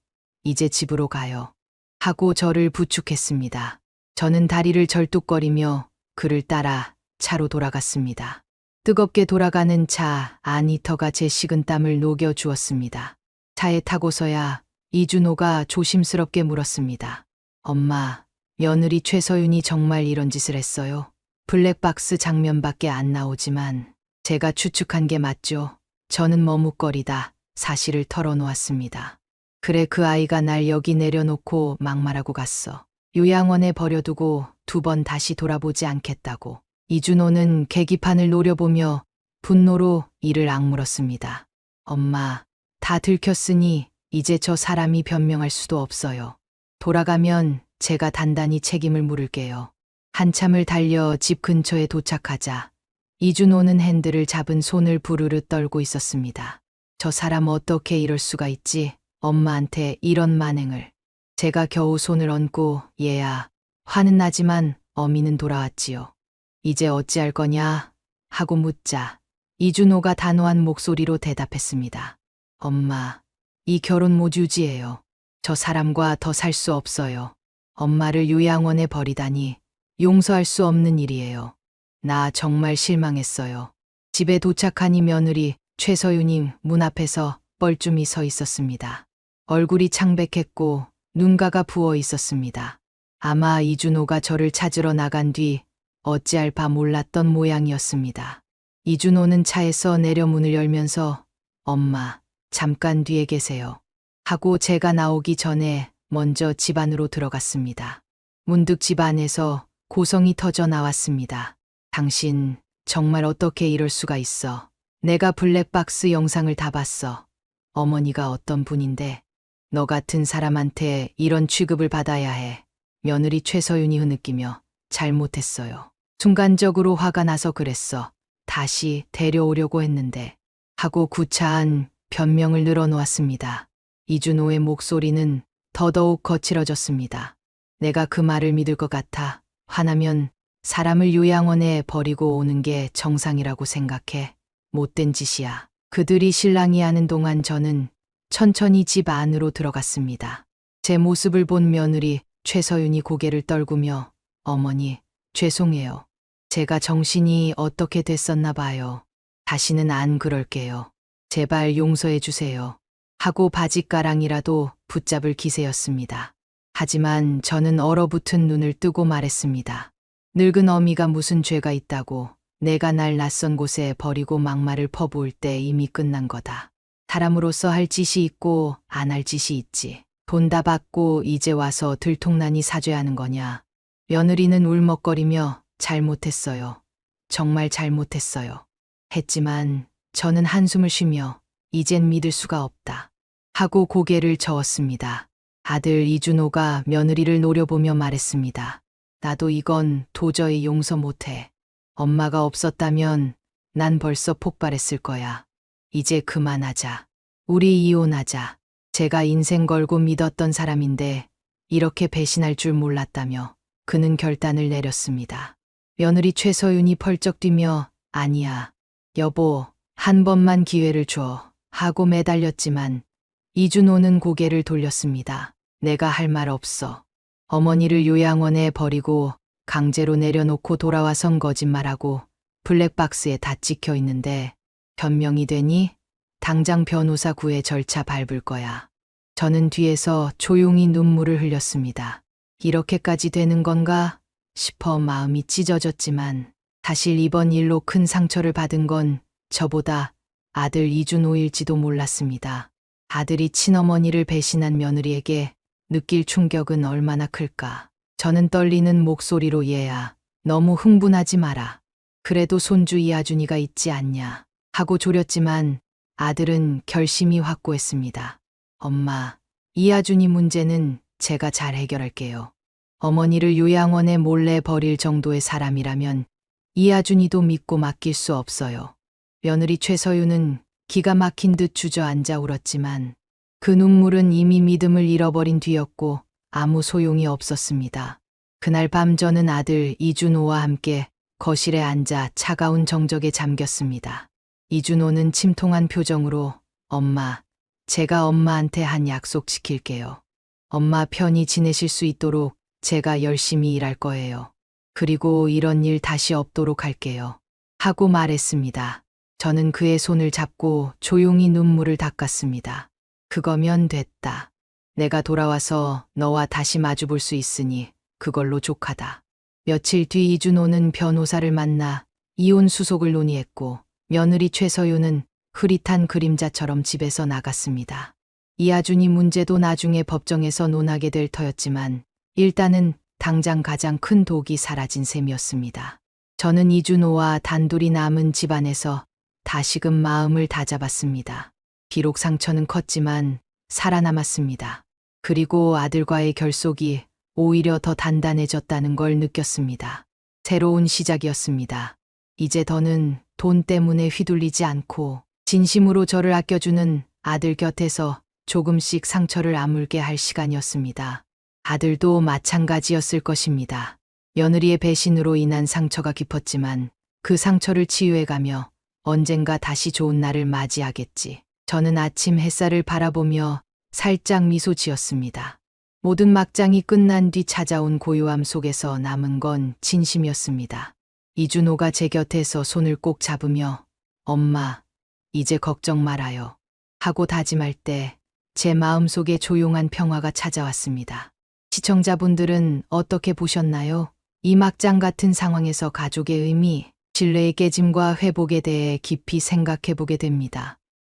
이제 집으로 가요. 하고 저를 부축했습니다. 저는 다리를 절뚝거리며 그를 따라 차로 돌아갔습니다. 뜨겁게 돌아가는 차 안 히터가 제 식은 땀을 녹여 주었습니다. 차에 타고서야 이준호가 조심스럽게 물었습니다. 엄마, 며느리 최서윤이 정말 이런 짓을 했어요? 블랙박스 장면밖에 안 나오지만 제가 추측한 게 맞죠? 저는 머뭇거리다 사실을 털어놓았습니다. 그래, 그 아이가 날 여기 내려놓고 막말하고 갔어. 요양원에 버려두고 2번 다시 돌아보지 않겠다고. 이준호는 계기판을 노려보며 분노로 이를 악물었습니다. 엄마, 다 들켰으니 이제 저 사람이 변명할 수도 없어요. 돌아가면 제가 단단히 책임을 물을게요. 한참을 달려 집 근처에 도착하자 이준호는 핸들을 잡은 손을 부르르 떨고 있었습니다. 저 사람 어떻게 이럴 수가 있지? 엄마한테 이런 만행을. 제가 겨우 손을 얹고 얘야, 화는 나지만 어미는 돌아왔지요. 이제 어찌할 거냐? 하고 묻자 이준호가 단호한 목소리로 대답했습니다. 엄마, 이 결혼 못 유지해요. 저 사람과 더 살 수 없어요. 엄마를 요양원에 버리다니 용서할 수 없는 일이에요. 나 정말 실망했어요. 집에 도착하니 며느리 최서윤이 문 앞에서 뻘쭘히 서 있었습니다. 얼굴이 창백했고 눈가가 부어 있었습니다. 아마 이준호가 저를 찾으러 나간 뒤 어찌할 바 몰랐던 모양이었습니다. 이준호는 차에서 내려 문을 열면서 엄마, 잠깐 뒤에 계세요. 하고 제가 나오기 전에 먼저 집 안으로 들어갔습니다. 문득 집 안에서 고성이 터져 나왔습니다. 당신 정말 어떻게 이럴 수가 있어. 내가 블랙박스 영상을 다 봤어. 어머니가 어떤 분인데 너 같은 사람한테 이런 취급을 받아야 해. 며느리 최서윤이 흐느끼며 잘못했어요. 순간적으로 화가 나서 그랬어. 다시 데려오려고 했는데 하고 구차한 변명을 늘어놓았습니다. 이준호의 목소리는 더더욱 거칠어졌습니다. 내가 그 말을 믿을 것 같아. 화나면 사람을 요양원에 버리고 오는 게 정상이라고 생각해. 못된 짓이야. 그들이 실랑이 하는 동안 저는 천천히 집 안으로 들어갔습니다. 제 모습을 본 며느리 최서윤이 고개를 떨구며 어머니, 죄송해요. 제가 정신이 어떻게 됐었나 봐요. 다시는 안 그럴게요. 제발 용서해 주세요. 하고 바짓가랑이라도 붙잡을 기세였습니다. 하지만 저는 얼어붙은 눈을 뜨고 말했습니다. 늙은 어미가 무슨 죄가 있다고. 내가 날 낯선 곳에 버리고 막말을 퍼부을 때 이미 끝난 거다. 사람으로서 할 짓이 있고 안 할 짓이 있지. 돈 다 받고 이제 와서 들통나니 사죄하는 거냐. 며느리는 울먹거리며 잘못했어요. 정말 잘못했어요. 했지만 저는 한숨을 쉬며 이젠 믿을 수가 없다. 하고 고개를 저었습니다. 아들 이준호가 며느리를 노려보며 말했습니다. 나도 이건 도저히 용서 못해. 엄마가 없었다면 난 벌써 폭발했을 거야. 이제 그만하자. 우리 이혼하자. 제가 인생 걸고 믿었던 사람인데 이렇게 배신할 줄 몰랐다며 그는 결단을 내렸습니다. 며느리 최서윤이 펄쩍 뛰며 아니야. 여보, 한 번만 기회를 줘. 하고 매달렸지만 이준호는 고개를 돌렸습니다. 내가 할 말 없어. 어머니를 요양원에 버리고 강제로 내려놓고 돌아와선 거짓말하고 블랙박스에 다 찍혀 있는데 변명이 되니 당장 변호사 구해 절차 밟을 거야. 저는 뒤에서 조용히 눈물을 흘렸습니다. 이렇게까지 되는 건가 싶어 마음이 찢어졌지만 사실 이번 일로 큰 상처를 받은 건 저보다 아들 이준호일지도 몰랐습니다. 아들이 친어머니를 배신한 며느리에게 느낄 충격은 얼마나 클까. 저는 떨리는 목소리로 얘야, 너무 흥분하지 마라. 그래도 손주 이하준이가 있지 않냐 하고 졸였지만 아들은 결심이 확고했습니다. 엄마, 이하준이 문제는 제가 잘 해결할게요. 어머니를 요양원에 몰래 버릴 정도의 사람이라면 이하준이도 믿고 맡길 수 없어요. 며느리 최서윤은 기가 막힌 듯 주저앉아 울었지만 그 눈물은 이미 믿음을 잃어버린 뒤였고 아무 소용이 없었습니다. 그날 밤 저는 아들 이준호와 함께 거실에 앉아 차가운 정적에 잠겼습니다. 이준호는 침통한 표정으로 엄마, 제가 엄마한테 한 약속 지킬게요. 엄마 편히 지내실 수 있도록 제가 열심히 일할 거예요. 그리고 이런 일 다시 없도록 할게요. 하고 말했습니다. 저는 그의 손을 잡고 조용히 눈물을 닦았습니다. 그거면 됐다. 내가 돌아와서 너와 다시 마주볼 수 있으니 그걸로 족하다. 며칠 뒤 이준호는 변호사를 만나 이혼 수속을 논의했고 며느리 최서윤은 흐릿한 그림자처럼 집에서 나갔습니다. 이하준이 문제도 나중에 법정에서 논하게 될 터였지만 일단은 당장 가장 큰 독이 사라진 셈이었습니다. 저는 이준호와 단둘이 남은 집안에서 다시금 마음을 다잡았습니다. 비록 상처는 컸지만 살아남았습니다. 그리고 아들과의 결속이 오히려 더 단단해졌다는 걸 느꼈습니다. 새로운 시작이었습니다. 이제 더는 돈 때문에 휘둘리지 않고 진심으로 저를 아껴주는 아들 곁에서 조금씩 상처를 아물게 할 시간이었습니다. 아들도 마찬가지였을 것입니다. 며느리의 배신으로 인한 상처가 깊었지만 그 상처를 치유해가며 언젠가 다시 좋은 날을 맞이하겠지. 저는 아침 햇살을 바라보며 살짝 미소 지었습니다. 모든 막장이 끝난 뒤 찾아온 고요함 속에서 남은 건 진심이었습니다. 이준호가 제 곁에서 손을 꼭 잡으며 엄마, 이제 걱정 말아요. 하고 다짐할 때 제 마음속에 조용한 평화가 찾아왔습니다. 시청자분들은 어떻게 보셨나요? 이 막장 같은 상황에서 가족의 의미, 신뢰의 깨짐과 회복에 대해 깊이 생각해 보게 됩니다.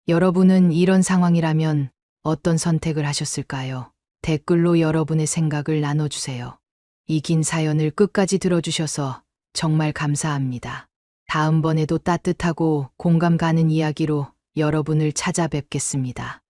여러분은 이런 상황이라면 어떤 선택을 하셨을까요? 댓글로 여러분의 생각을 나눠주세요. 이 긴 사연을 끝까지 들어주셔서 정말 감사합니다. 다음번에도 따뜻하고 공감 가는 이야기로 여러분을 찾아뵙겠습니다.